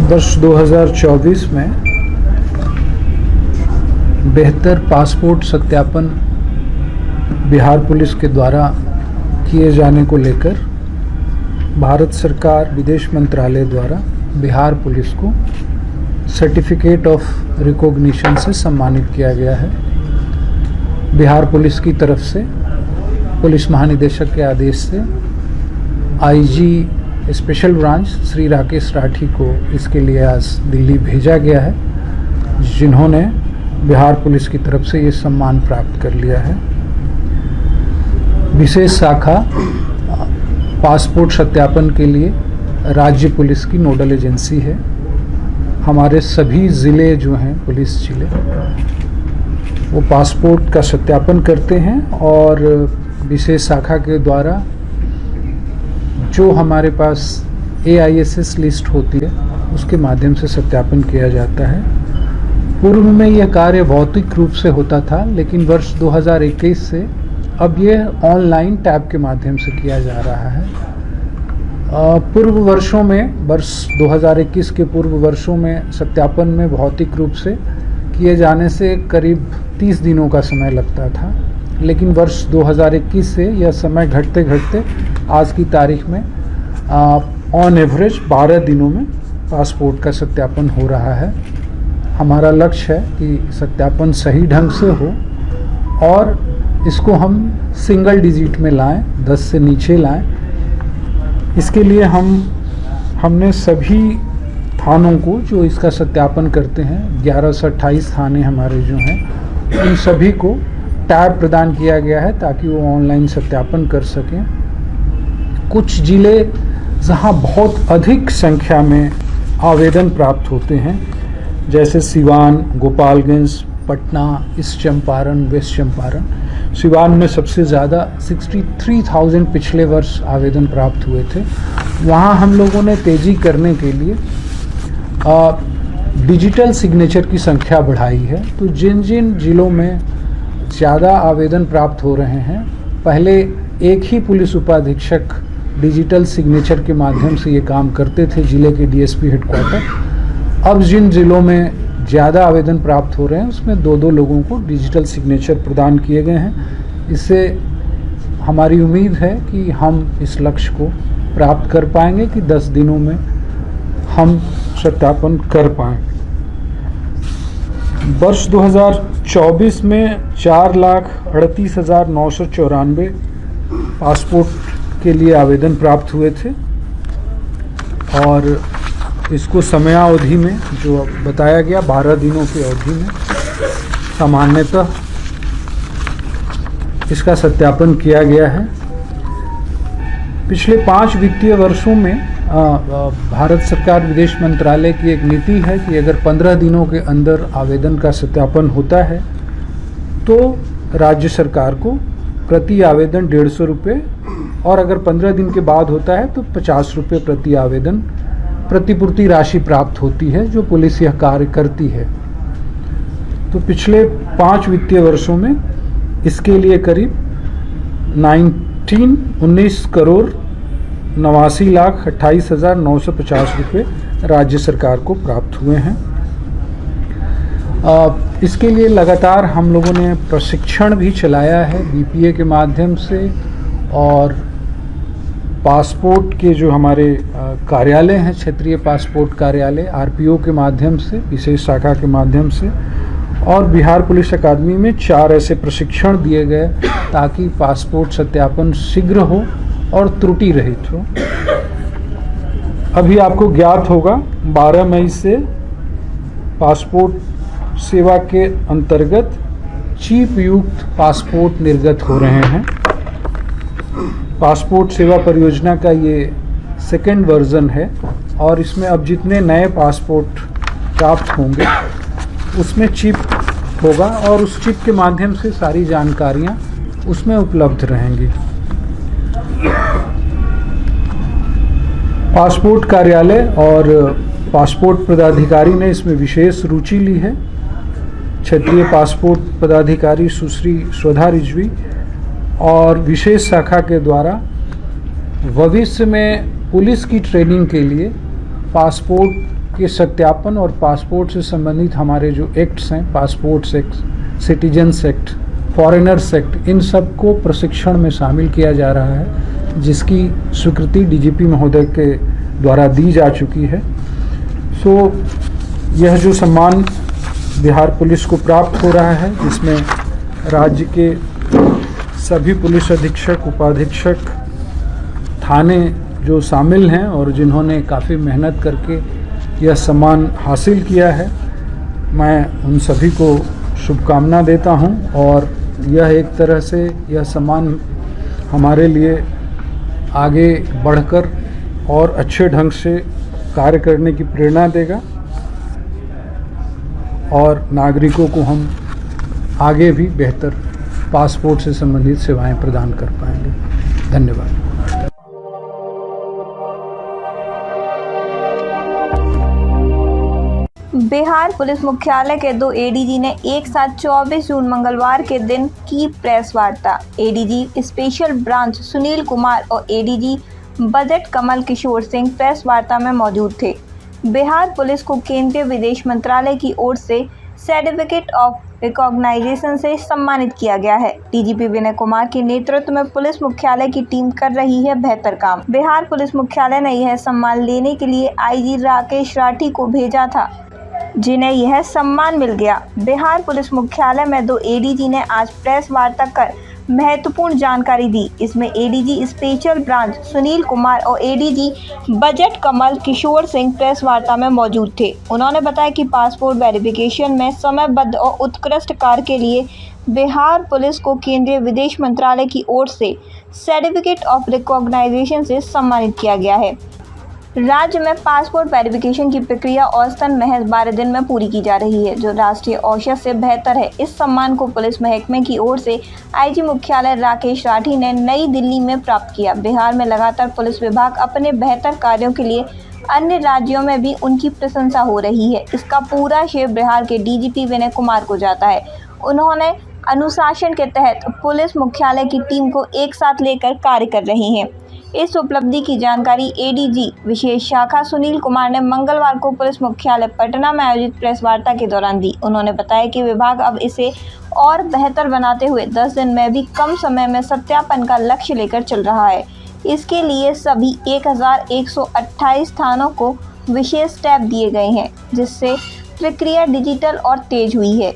वर्ष 2024 में बेहतर पासपोर्ट सत्यापन बिहार पुलिस के द्वारा किए जाने को लेकर भारत सरकार विदेश मंत्रालय द्वारा बिहार पुलिस को सर्टिफिकेट ऑफ रिकॉग्निशन से सम्मानित किया गया है। बिहार पुलिस की तरफ से पुलिस महानिदेशक के आदेश से IG special branch Shri Rakesh Rathi को इसके लिए आज दिल्ली भेजा गया है, जिन्होंने बिहार पुलिस की तरफ से ये सम्मान प्राप्त कर लिया है। विशेष शाखा पासपोर्ट सत्यापन के लिए राज्य पुलिस की नोडल एजेंसी है। हमारे सभी ज़िले जो हैं पुलिस ज़िले वो पासपोर्ट का सत्यापन करते हैं और विशेष शाखा के द्वारा जो हमारे पास AISS लिस्ट होती है उसके माध्यम से सत्यापन किया जाता है। पूर्व में यह कार्य भौतिक रूप से होता था, लेकिन वर्ष 2021 से अब यह ऑनलाइन टैब के माध्यम से किया जा रहा है। पूर्व वर्षों में वर्ष 2021 के पूर्व वर्षों में सत्यापन में भौतिक रूप से किए जाने से करीब 30 दिनों का समय लगता था, लेकिन वर्ष 2021 से यह समय घटते घटते आज की तारीख में ऑन एवरेज 12 दिनों में पासपोर्ट का सत्यापन हो रहा है। हमारा लक्ष्य है कि सत्यापन सही ढंग से हो और इसको हम सिंगल डिजिट में लाएं, 10 से नीचे लाएं। इसके लिए हमने सभी थानों को जो इसका सत्यापन करते हैं, 11 से 28 थाने हमारे जो हैं, उन सभी को टैब प्रदान किया गया है ताकि वो ऑनलाइन सत्यापन कर सकें। कुछ ज़िले जहां बहुत अधिक संख्या में आवेदन प्राप्त होते हैं, जैसे सिवान, गोपालगंज, पटना, ईस्ट चंपारण, वेस्ट चंपारण। सिवान में सबसे ज़्यादा 63,000 पिछले वर्ष आवेदन प्राप्त हुए थे। वहाँ हम लोगों ने तेज़ी करने के लिए डिजिटल सिग्नेचर की संख्या बढ़ाई है। तो जिन जिन जिलों में ज़्यादा आवेदन प्राप्त हो रहे हैं, पहले एक ही पुलिस उपाधीक्षक डिजिटल सिग्नेचर के माध्यम से ये काम करते थे ज़िले के DSP हेडक्वार्टर। अब जिन ज़िलों में ज़्यादा आवेदन प्राप्त हो रहे हैं उसमें 2-2 लोगों को डिजिटल सिग्नेचर प्रदान किए गए हैं। इससे हमारी उम्मीद है कि हम इस लक्ष्य को प्राप्त कर पाएंगे कि 10 दिनों में हम सत्यापन कर पाएँ। वर्ष 2024 में 4,38,994 पासपोर्ट के लिए आवेदन प्राप्त हुए थे और इसको समयावधि में जो बताया गया 12 दिनों की अवधि में सामान्यतः इसका सत्यापन किया गया है। पिछले 5 वित्तीय वर्षों में भारत सरकार विदेश मंत्रालय की एक नीति है कि अगर 15 दिनों के अंदर आवेदन का सत्यापन होता है तो राज्य सरकार को प्रति आवेदन 150 रुपये और अगर 15 दिन के बाद होता है तो 50 रुपये प्रति आवेदन प्रतिपूर्ति राशि प्राप्त होती है, जो पुलिस यह कार्य करती है। तो पिछले 5 वित्तीय वर्षों में इसके लिए करीब 19 करोड़ 89,28,950 रुपये राज्य सरकार को प्राप्त हुए हैं। इसके लिए लगातार हम लोगों ने प्रशिक्षण भी चलाया है BPA के माध्यम से और पासपोर्ट के जो हमारे कार्यालय हैं, क्षेत्रीय पासपोर्ट कार्यालय RPO के माध्यम से, विशेष शाखा के माध्यम से, और बिहार पुलिस अकादमी में 4 ऐसे प्रशिक्षण दिए गए ताकि पासपोर्ट सत्यापन शीघ्र हो और त्रुटि रहित हो। अभी आपको ज्ञात होगा 12 मई से पासपोर्ट सेवा के अंतर्गत चिप युक्त पासपोर्ट निर्गत हो रहे हैं। पासपोर्ट सेवा परियोजना का ये सेकेंड वर्जन है और इसमें अब जितने नए पासपोर्ट प्राप्त होंगे उसमें चिप होगा और उस चिप के माध्यम से सारी जानकारियां उसमें उपलब्ध रहेंगी। पासपोर्ट कार्यालय और पासपोर्ट पदाधिकारी ने इसमें विशेष रुचि ली है। क्षेत्रीय पासपोर्ट पदाधिकारी सुश्री श्रद्धा रिजवी और विशेष शाखा के द्वारा भविष्य में पुलिस की ट्रेनिंग के लिए पासपोर्ट के सत्यापन और पासपोर्ट से संबंधित हमारे जो एक्ट्स हैं, passports act, citizens act, foreigners act, इन सब को प्रशिक्षण में शामिल किया जा रहा है, जिसकी स्वीकृति डीजीपी महोदय के द्वारा दी जा चुकी है। सो यह जो सम्मान बिहार पुलिस को प्राप्त हो रहा है, जिसमें राज्य के सभी पुलिस अधीक्षक, उपाधीक्षक, थाने जो शामिल हैं और जिन्होंने काफ़ी मेहनत करके यह सम्मान हासिल किया है, मैं उन सभी को शुभकामना देता हूं। और यह एक तरह से यह सम्मान हमारे लिए आगे बढ़कर और अच्छे ढंग से कार्य करने की प्रेरणा देगा और नागरिकों को हम आगे भी बेहतर पासपोर्ट से संबंधित सेवाएं प्रदान कर पाएंगे। धन्यवाद। बिहार पुलिस मुख्यालय के 2 एडीजी ने एक साथ 24 जून मंगलवार के दिन की प्रेस वार्ता। ADG special branch Sunil Kumar और ADG budget Kamal Kishore Singh press वार्ता में मौजूद थे। बिहार पुलिस को केंद्रीय विदेश मंत्रालय की ओर से सर्टिफिकेट ऑफ रिकॉग्नाइजेशन से सम्मानित किया गया है। डीजीपी विनय कुमार के नेतृत्व में पुलिस मुख्यालय की टीम कर रही है बेहतर काम। बिहार पुलिस मुख्यालय ने यह सम्मान लेने के लिए आईजी राकेश राठी को भेजा था, जिन्हें यह सम्मान मिल गया। बिहार पुलिस मुख्यालय में 2 एडीजी ने आज प्रेस वार्ता कर महत्वपूर्ण जानकारी दी। इसमें ADG special branch Sunil Kumar और ADG budget Kamal Kishore Singh press वार्ता में मौजूद थे। उन्होंने बताया कि पासपोर्ट वेरिफिकेशन में समयबद्ध और उत्कृष्ट कार्य के लिए बिहार पुलिस को केंद्रीय विदेश मंत्रालय की ओर से सर्टिफिकेट ऑफ रिकॉग्नाइजेशन से सम्मानित किया गया है। राज्य में पासपोर्ट वेरिफिकेशन की प्रक्रिया औसतन महज 12 दिन में पूरी की जा रही है, जो राष्ट्रीय औसत से बेहतर है। इस सम्मान को पुलिस महकमे की ओर से आईजी मुख्यालय राकेश राठी ने नई दिल्ली में प्राप्त किया। बिहार में लगातार पुलिस विभाग अपने बेहतर कार्यों के लिए अन्य राज्यों में भी उनकी प्रशंसा हो रही है। इसका पूरा श्रेय बिहार के डीजीपी विनय कुमार को जाता है। उन्होंने अनुशासन के तहत पुलिस मुख्यालय की टीम को एक साथ लेकर कार्य कर रही हैं। इस उपलब्धि की जानकारी एडीजी विशेष शाखा सुनील कुमार ने मंगलवार को पुलिस मुख्यालय पटना में आयोजित प्रेस वार्ता के दौरान दी। उन्होंने बताया कि विभाग अब इसे और बेहतर बनाते हुए 10 दिन में भी कम समय में सत्यापन का लक्ष्य लेकर चल रहा है। इसके लिए सभी 1128 थानों को विशेष टैब दिए गए हैं, जिससे प्रक्रिया डिजिटल और तेज हुई है।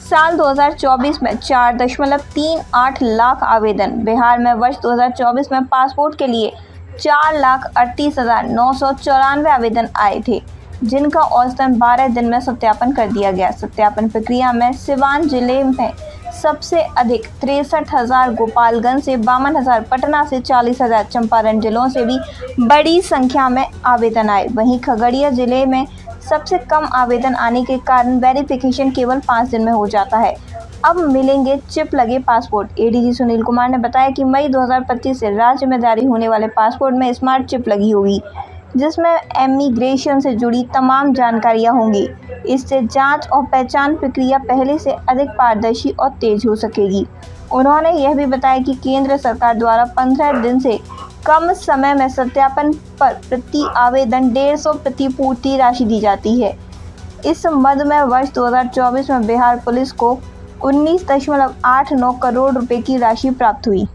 साल 2024 में 4.38 लाख आवेदन। बिहार में वर्ष 2024 में पासपोर्ट के लिए 4,38,994 आवेदन आए थे, जिनका औसतन 12 दिन में सत्यापन कर दिया गया। सत्यापन प्रक्रिया में सिवान जिले में सबसे अधिक 63,000, गोपालगंज से 52,000, पटना से 40,000, चंपारण जिलों से भी बड़ी संख्या में आवेदन आए। वहीं खगड़िया जिले में सबसे कम आवेदन आने के कारण वेरिफिकेशन केवल 5 दिन में हो जाता है। अब मिलेंगे चिप लगे पासपोर्ट। एडीजी सुनील कुमार ने बताया कि मई 2025 से राज्य में जारी होने वाले पासपोर्ट में स्मार्ट चिप लगी होगी, जिसमें इमिग्रेशन से जुड़ी तमाम जानकारियां होंगी। इससे जांच और पहचान प्रक्रिया पहले से अधिक पारदर्शी और तेज हो सकेगी। उन्होंने यह भी बताया कि केंद्र सरकार द्वारा 15 दिन से कम समय में सत्यापन पर प्रति आवेदन 150 प्रतिपूर्ति राशि दी जाती है। इस मद में वर्ष 2024 में बिहार पुलिस को 19.89 करोड़ रुपए की राशि प्राप्त हुई।